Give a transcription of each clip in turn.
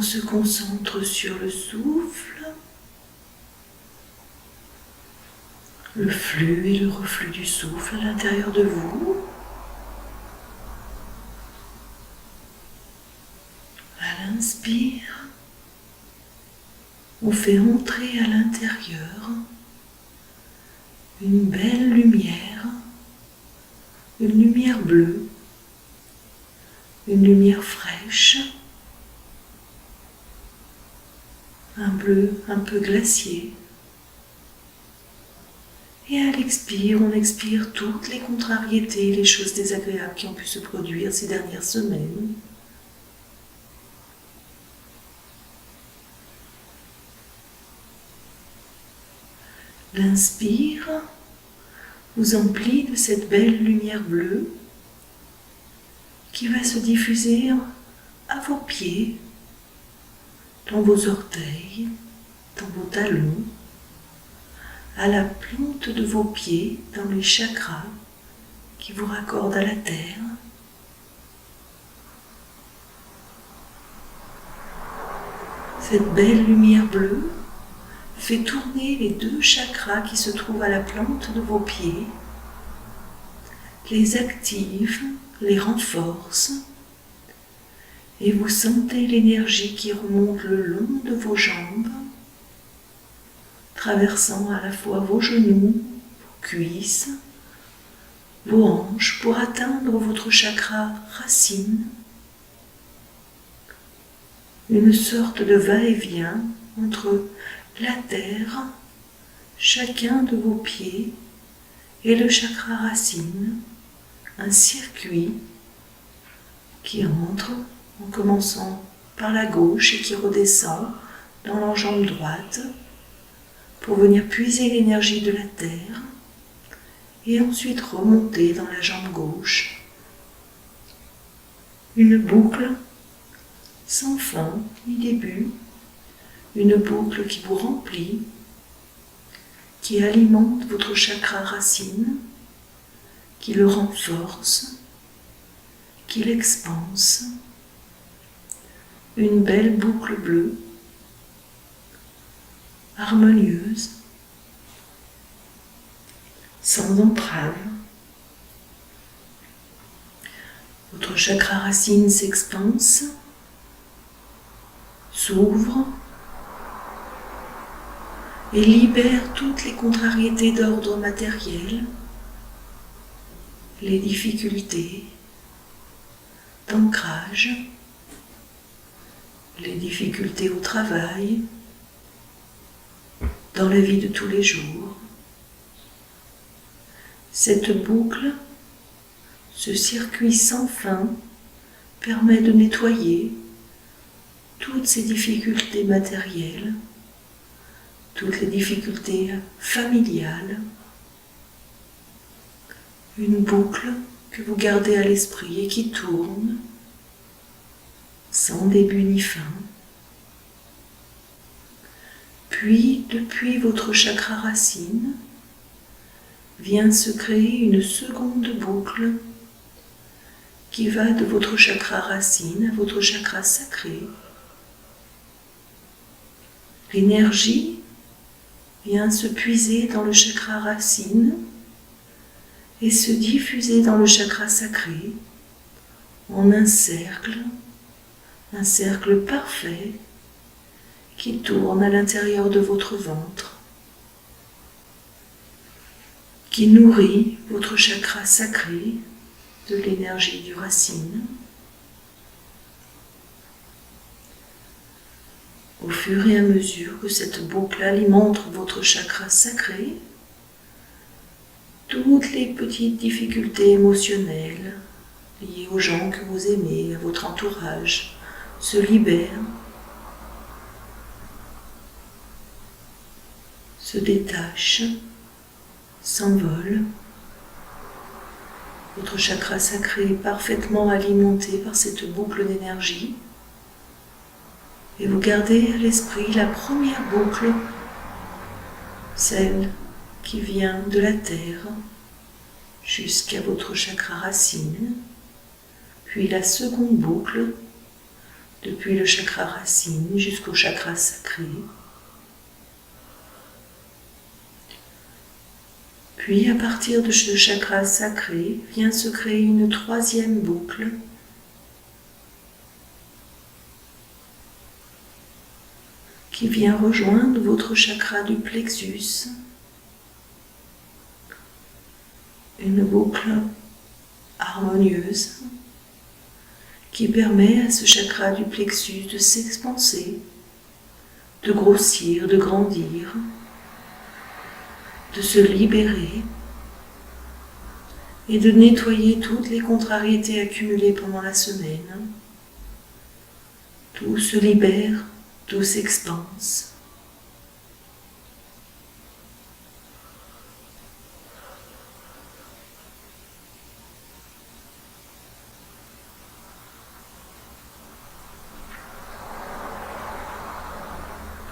se concentre sur le souffle, le flux et le reflux du souffle à l'intérieur de vous. À l'inspire, on fait entrer à l'intérieur une belle lumière, une lumière bleue, une lumière fraîche, un bleu un peu glacié. Et à l'expire, on expire toutes les contrariétés, les choses désagréables qui ont pu se produire ces dernières semaines. L'inspire vous emplit de cette belle lumière bleue qui va se diffuser à vos pieds, dans vos orteils, dans vos talons, à la plante de vos pieds, dans les chakras qui vous raccordent à la terre. Cette belle lumière bleue fait tourner les 2 chakras qui se trouvent à la plante de vos pieds, les active, les renforce, et vous sentez l'énergie qui remonte le long de vos jambes, traversant à la fois vos genoux, vos cuisses, vos hanches pour atteindre votre chakra racine, une sorte de va-et-vient entre la terre, chacun de vos pieds, et le chakra racine, un circuit qui entre en commençant par la gauche et qui redescend dans l'enjambe droite pour venir puiser l'énergie de la terre et ensuite remonter dans la jambe gauche. Une boucle sans fin ni début, une boucle qui vous remplit, qui alimente votre chakra racine, qui le renforce, qui l'expanse. Une belle boucle bleue, harmonieuse, sans entrave. Votre chakra racine s'expanse, s'ouvre et libère toutes les contrariétés d'ordre matériel, les difficultés d'ancrage, les difficultés au travail, dans la vie de tous les jours. Cette boucle, ce circuit sans fin, permet de nettoyer toutes ces difficultés matérielles, toutes les difficultés familiales. Une boucle que vous gardez à l'esprit et qui tourne sans début ni fin. Puis, depuis votre chakra racine, vient se créer une seconde boucle qui va de votre chakra racine à votre chakra sacré. L'énergie vient se puiser dans le chakra racine et se diffuser dans le chakra sacré en un cercle parfait qui tourne à l'intérieur de votre ventre, qui nourrit votre chakra sacré de l'énergie du racine. Au fur et à mesure que cette boucle alimente votre chakra sacré, toutes les petites difficultés émotionnelles liées aux gens que vous aimez, à votre entourage, se libèrent, se détachent, s'envolent. Votre chakra sacré est parfaitement alimenté par cette boucle d'énergie. Et vous gardez à l'esprit la première boucle, celle qui vient de la terre jusqu'à votre chakra racine, puis la seconde boucle depuis le chakra racine jusqu'au chakra sacré. Puis à partir de ce chakra sacré vient se créer une troisième boucle qui vient rejoindre votre chakra du plexus, une boucle harmonieuse qui permet à ce chakra du plexus de s'expanser, de grossir, de grandir, de se libérer et de nettoyer toutes les contrariétés accumulées pendant la semaine. Tout se libère, tout s'expanse.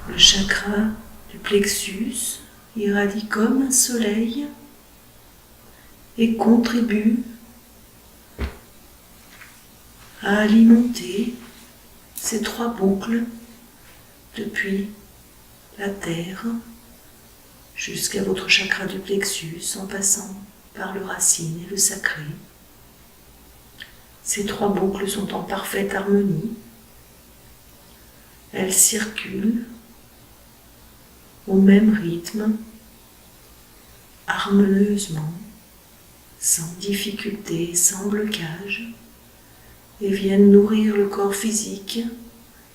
Le chakra du plexus irradie comme un soleil et contribue à alimenter ces trois boucles depuis la terre jusqu'à votre chakra du plexus en passant par le racine et le sacré. Ces trois boucles sont en parfaite harmonie. Elles circulent au même rythme, harmonieusement, sans difficulté, sans blocage, et viennent nourrir le corps physique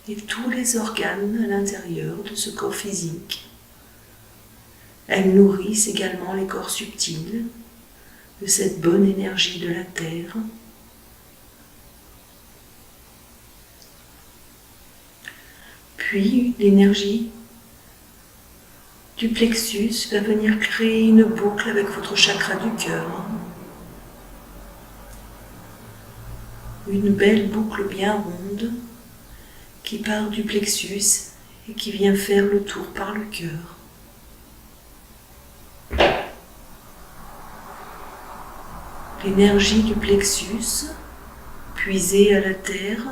et tous les organes à l'intérieur de ce corps physique. Elles nourrissent également les corps subtils de cette bonne énergie de la terre. Puis l'énergie du plexus va venir créer une boucle avec votre chakra du cœur. Une belle boucle bien ronde qui part du plexus et qui vient faire le tour par le cœur. L'énergie du plexus, puisée à la terre,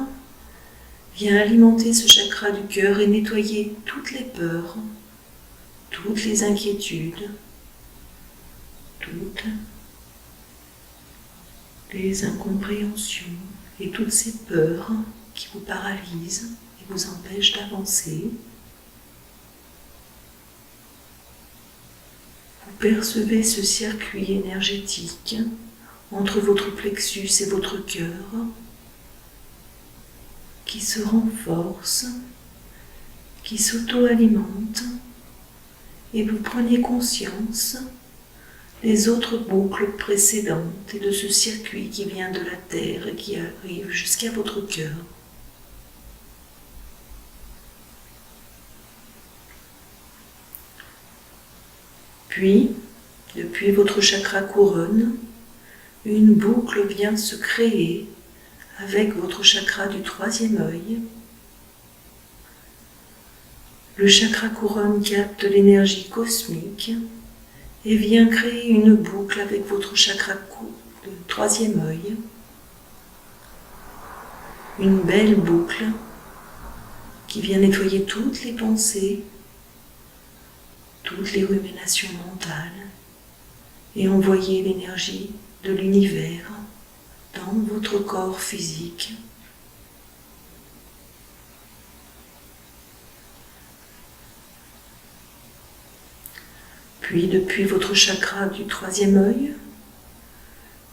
vient alimenter ce chakra du cœur et nettoyer toutes les peurs, toutes les inquiétudes, toutes les incompréhensions et toutes ces peurs qui vous paralysent et vous empêchent d'avancer. Vous percevez ce circuit énergétique entre votre plexus et votre cœur qui se renforce, qui s'auto-alimente, et vous prenez conscience des autres boucles précédentes et de ce circuit qui vient de la terre et qui arrive jusqu'à votre cœur. Puis, depuis votre chakra couronne, une boucle vient se créer avec votre chakra du troisième œil. Le chakra couronne capte l'énergie cosmique et vient créer une boucle avec votre chakra du troisième œil. Une belle boucle qui vient nettoyer toutes les pensées, toutes les ruminations mentales et envoyer l'énergie de l'univers dans votre corps physique. Puis depuis votre chakra du troisième œil,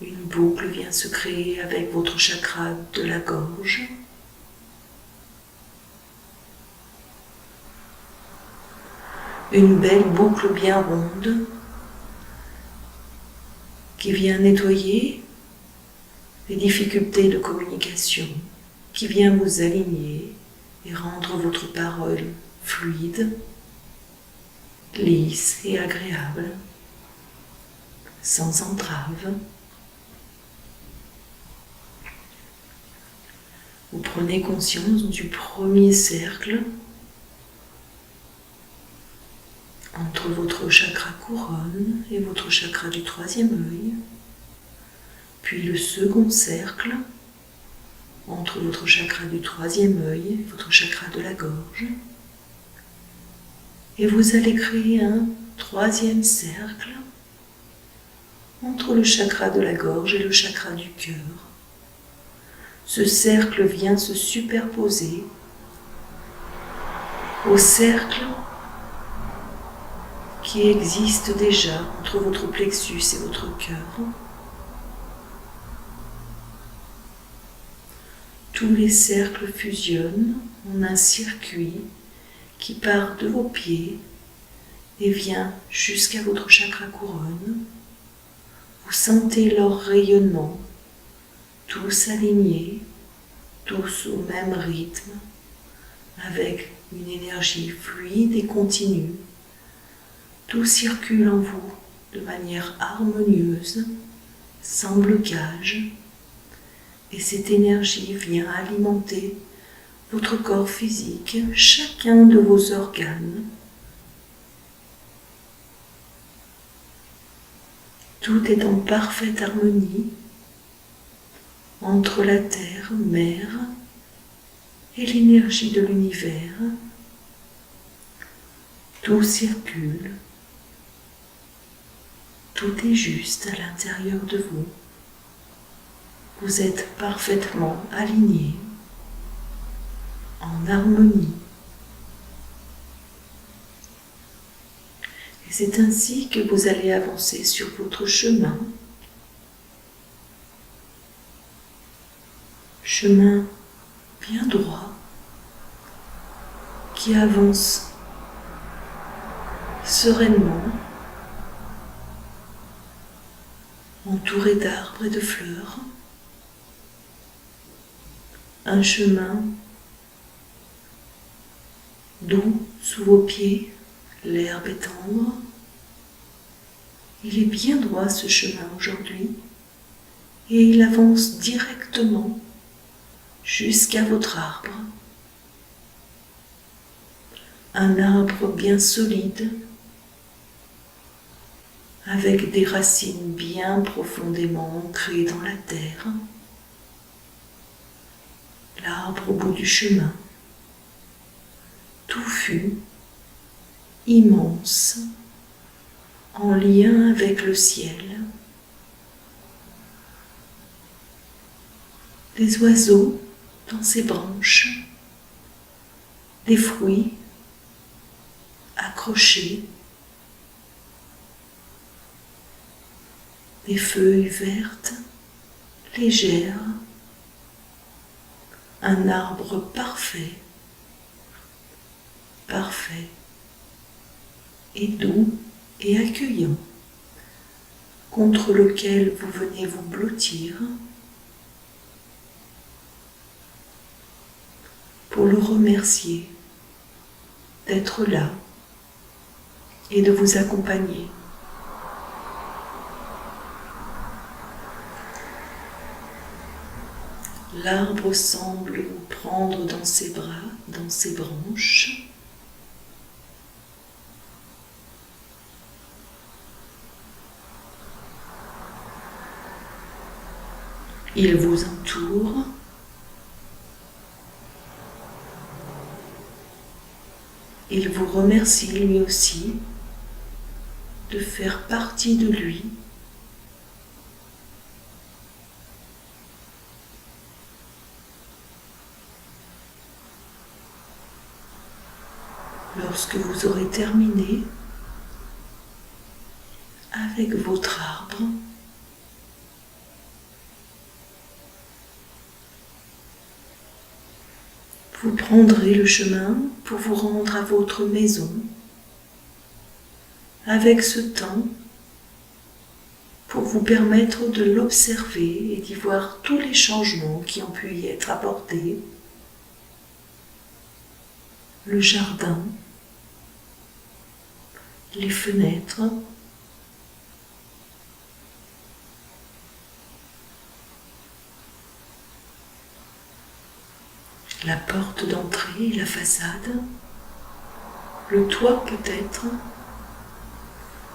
une boucle vient se créer avec votre chakra de la gorge. Une belle boucle bien ronde qui vient nettoyer les difficultés de communication, qui vient vous aligner et rendre votre parole fluide, lisse et agréable, sans entrave. Vous prenez conscience du premier cercle entre votre chakra couronne et votre chakra du troisième œil, puis le second cercle entre votre chakra du troisième œil et votre chakra de la gorge. Et vous allez créer un troisième cercle entre le chakra de la gorge et le chakra du cœur. Ce cercle vient se superposer au cercle qui existe déjà entre votre plexus et votre cœur. Tous les cercles fusionnent en un circuit qui part de vos pieds et vient jusqu'à votre chakra couronne. Vous sentez leur rayonnement, tous alignés, tous au même rythme, avec une énergie fluide et continue. Tout circule en vous de manière harmonieuse, sans blocage, et cette énergie vient alimenter votre corps physique, chacun de vos organes. Tout est en parfaite harmonie entre la terre, mère, et l'énergie de l'univers. Tout circule, tout est juste à l'intérieur de vous. Vous êtes parfaitement aligné, en harmonie. Et c'est ainsi que vous allez avancer sur votre chemin. Chemin bien droit, qui avance sereinement, entouré d'arbres et de fleurs. Un chemin doux sous vos pieds, l'herbe est tendre. Il est bien droit ce chemin aujourd'hui et il avance directement jusqu'à votre arbre. Un arbre bien solide avec des racines bien profondément ancrées dans la terre. L'arbre au bout du chemin, touffu, immense, en lien avec le ciel. Des oiseaux dans ses branches, des fruits accrochés, des feuilles vertes, légères, un arbre parfait, parfait, et doux et accueillant, contre lequel vous venez vous blottir pour le remercier d'être là et de vous accompagner. L'arbre semble vous prendre dans ses bras, dans ses branches. Il vous entoure. Il vous remercie lui aussi de faire partie de lui. Lorsque vous aurez terminé avec votre arbre, vous prendrez le chemin pour vous rendre à votre maison. Avec ce temps, pour vous permettre de l'observer et d'y voir tous les changements qui ont pu y être apportés. Le jardin, les fenêtres, la porte d'entrée et la façade, le toit peut-être,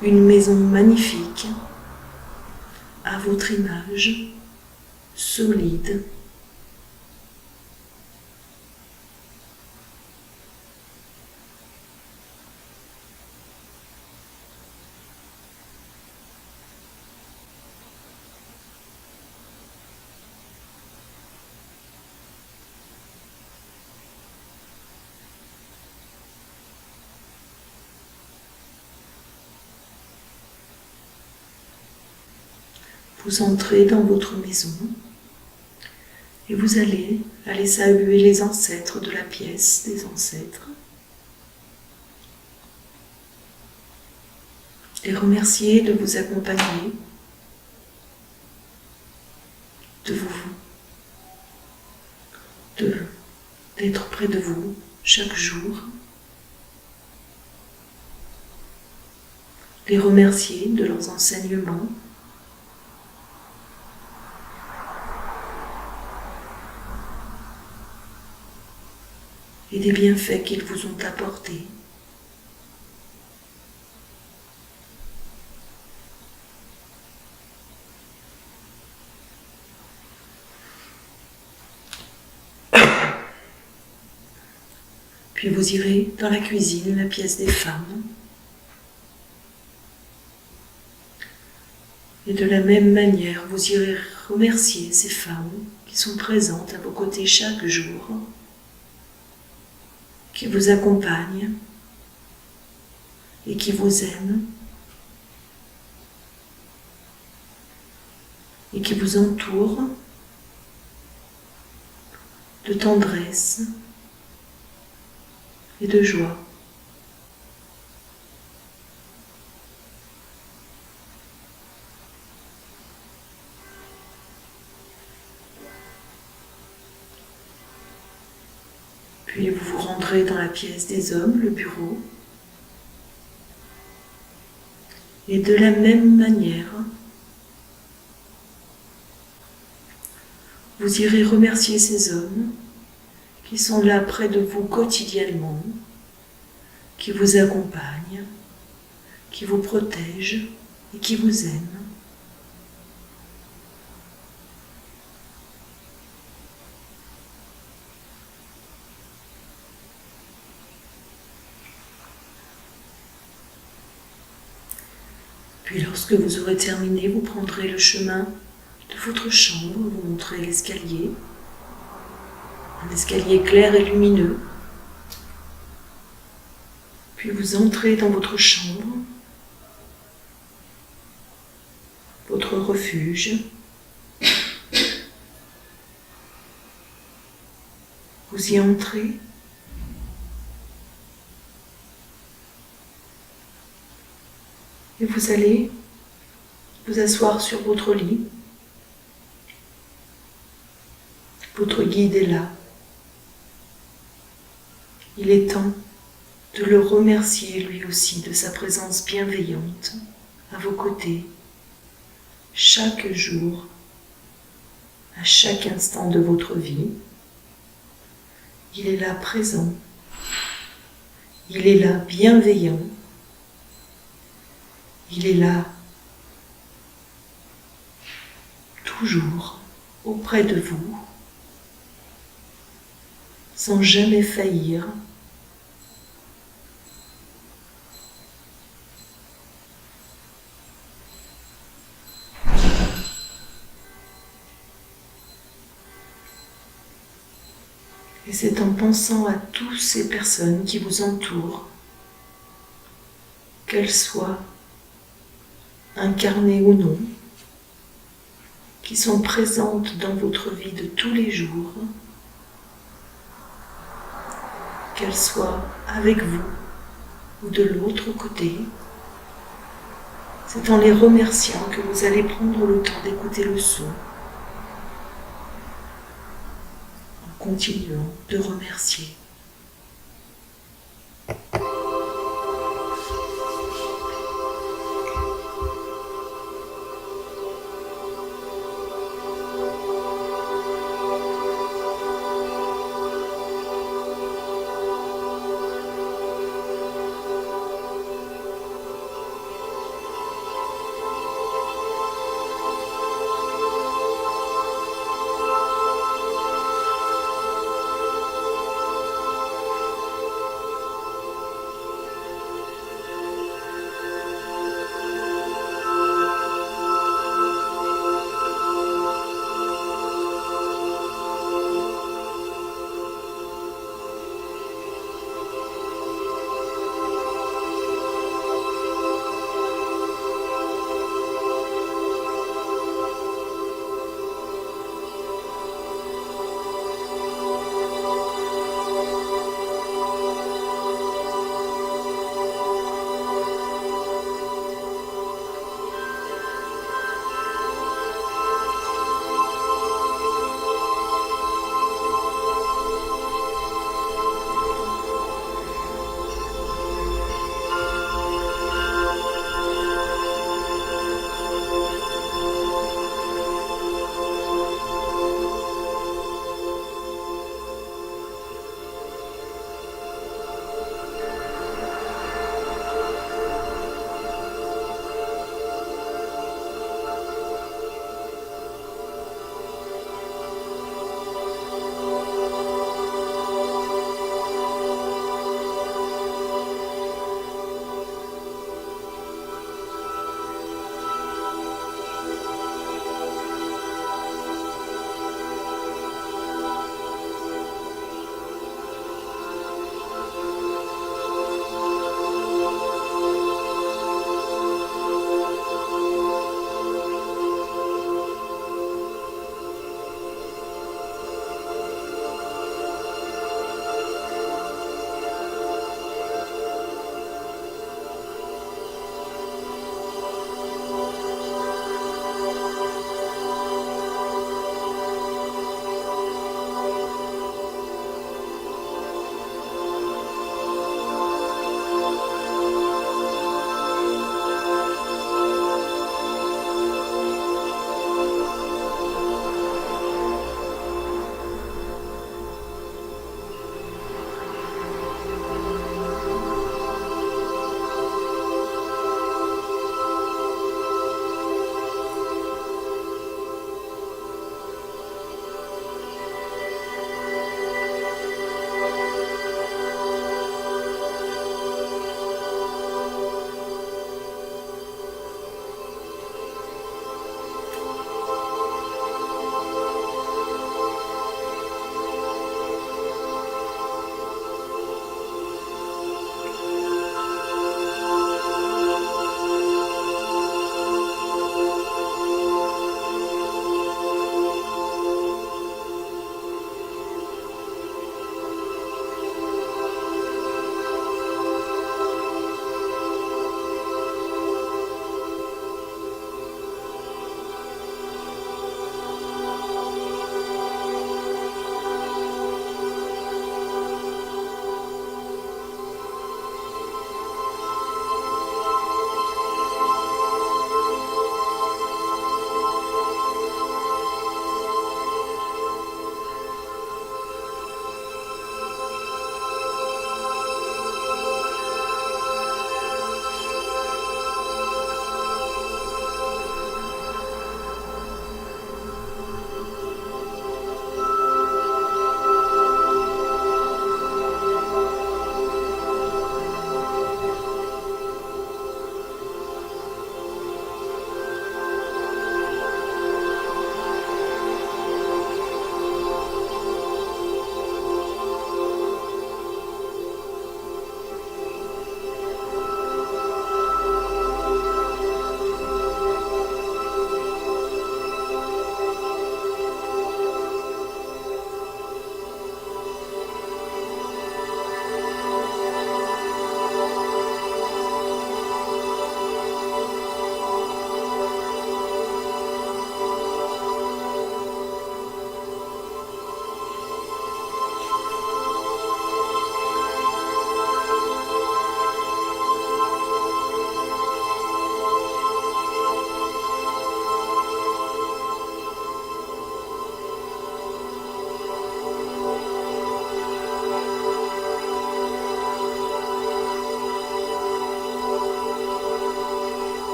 une maison magnifique, à votre image, solide, Vous entrez dans votre maison et vous allez aller saluer les ancêtres de la pièce des ancêtres. Les remercier de vous accompagner, d'être près de vous chaque jour. Les remercier de leurs enseignements. Et des bienfaits qu'ils vous ont apportés. Puis vous irez dans la cuisine, la pièce des femmes. Et de la même manière, vous irez remercier ces femmes qui sont présentes à vos côtés chaque jour, qui vous accompagnent et qui vous aiment et qui vous entourent de tendresse et de joie. Puis vous vous rendrez dans la pièce des hommes, le bureau. Et de la même manière, vous irez remercier ces hommes qui sont là près de vous quotidiennement, qui vous accompagnent, qui vous protègent et qui vous aiment. Puis lorsque vous aurez terminé, vous prendrez le chemin de votre chambre, vous montrez l'escalier, un escalier clair et lumineux. Puis vous entrez dans votre chambre, votre refuge. Vous y entrez. Et vous allez vous asseoir sur votre lit. Votre guide est là. Il est temps de le remercier lui aussi de sa présence bienveillante à vos côtés, chaque jour, à chaque instant de votre vie. Il est là présent. Il est là bienveillant. Il est là toujours auprès de vous, sans jamais faillir. Et c'est en pensant à toutes ces personnes qui vous entourent, qu'elles soient incarnées ou non, qui sont présentes dans votre vie de tous les jours, qu'elles soient avec vous ou de l'autre côté. C'est en les remerciant que vous allez prendre le temps d'écouter le son, en continuant de remercier.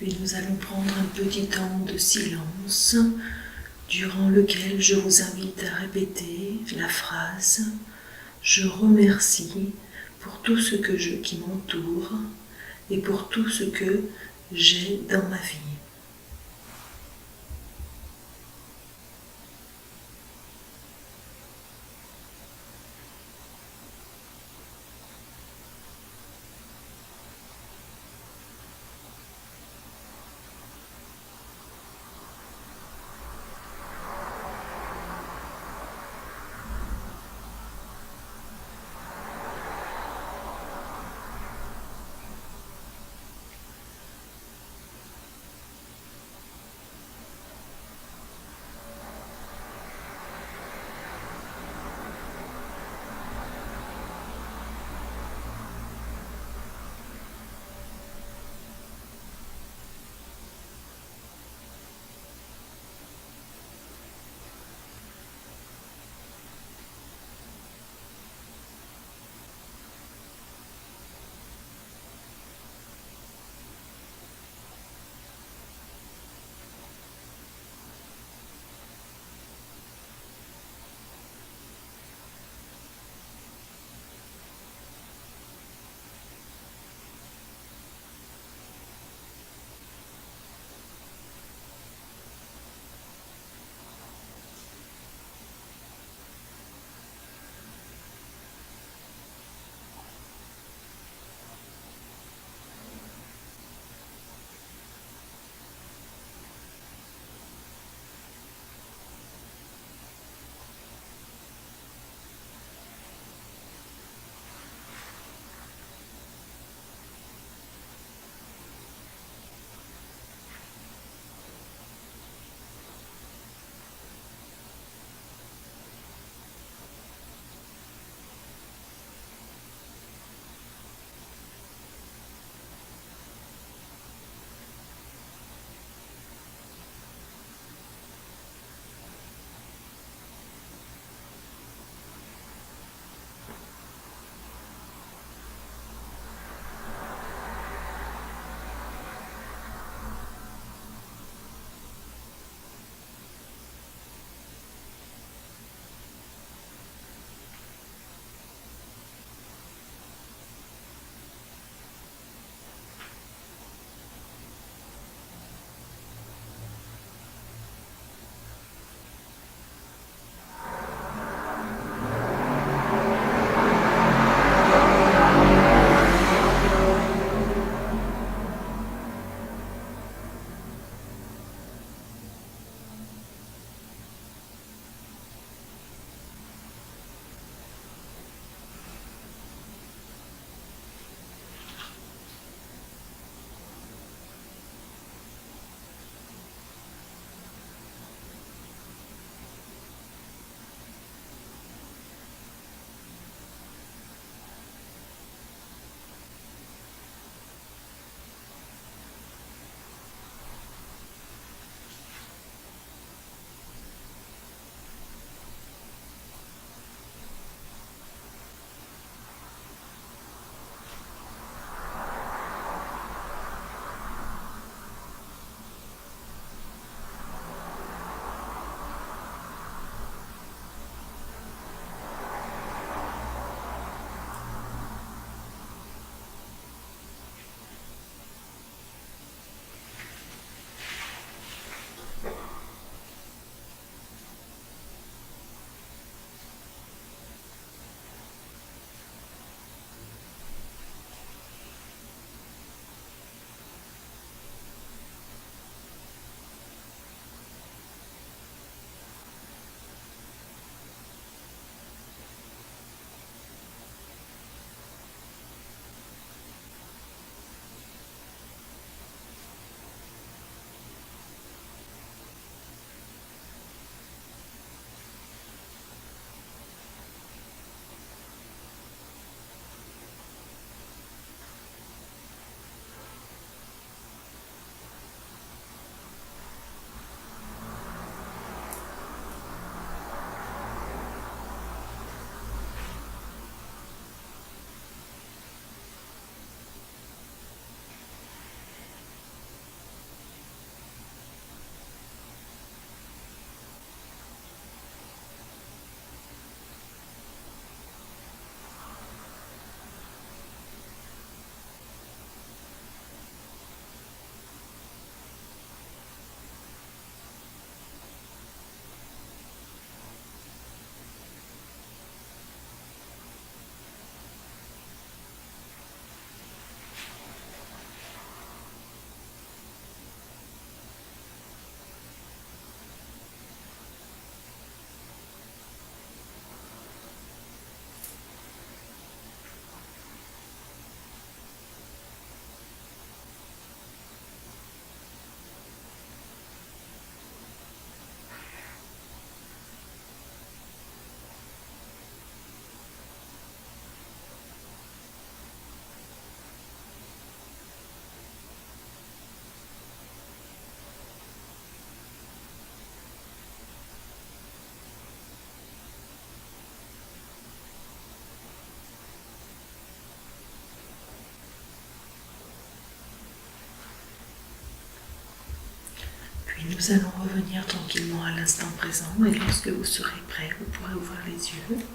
Et nous allons prendre un petit temps de silence durant lequel je vous invite à répéter la phrase « Je remercie pour tout ce qui m'entoure et pour tout ce que j'ai dans ma vie. » Puis nous allons revenir tranquillement à l'instant présent et lorsque vous serez prêt, vous pourrez ouvrir les yeux.